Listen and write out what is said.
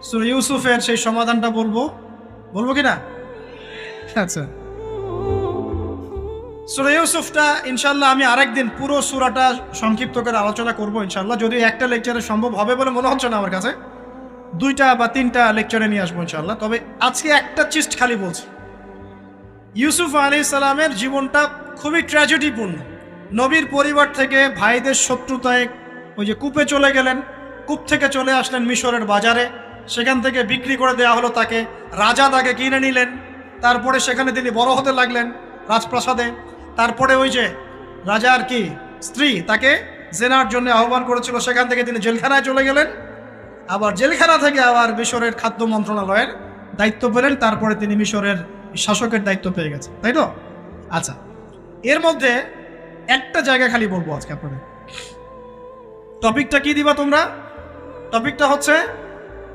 সূরা ইউসুফের সেই সমাধানটা বলবো কি না? আচ্ছা, সূরা ইউসুফটা ইনশাআল্লাহ আমি আরেকদিন পুরো সূরাটা সংক্ষিপ্ত করে আলোচনা করব ইনশাআল্লাহ, যদি একটা লেকচারে সম্ভব হবে বলে মনে হচ্ছে না আমার কাছে, 2টা বা 3টা লেকচারে নিয়ে আসবো ইনশাআল্লাহ। তবে আজকে একটা চিস্ট খালি বলছি, ইউসুফ আলাইহিস সালামের জীবনটা খুবই ট্র্যাজেডিপূর্ণ। নবীর পরিবার থেকে ভাইদের শত্রুতায় ওই যে কূপে চলে গেলেন, কূপ থেকে চলে আসলেন মিশরের বাজারে, সেখান থেকে বিক্রি করে দেওয়া হলো তাকে, রাজা তাকে কিনে নিলেন, তারপরে সেখানে তিনি বড় হতে লাগলেন রাজপ্রাসাদে। তারপরে ওই যে রাজার কি স্ত্রী তাকে জেনার জন্য আহ্বান করেছিল, সেখান থেকে তিনি জেলখানায় চলে গেলেন, আবার জেলখানা থেকে আবার মিশরের খাদ্য মন্ত্রণালয়ের দায়িত্ব পেলেন, তারপরে তিনি মিশরের শাসকের দায়িত্ব পেয়ে গেছেন, তাই তো? আচ্ছা, এর মধ্যে একটা জায়গা খালি বলবো আজকে আপনাদের। টপিকটা কি দিবা তোমরা? টপিকটা হচ্ছে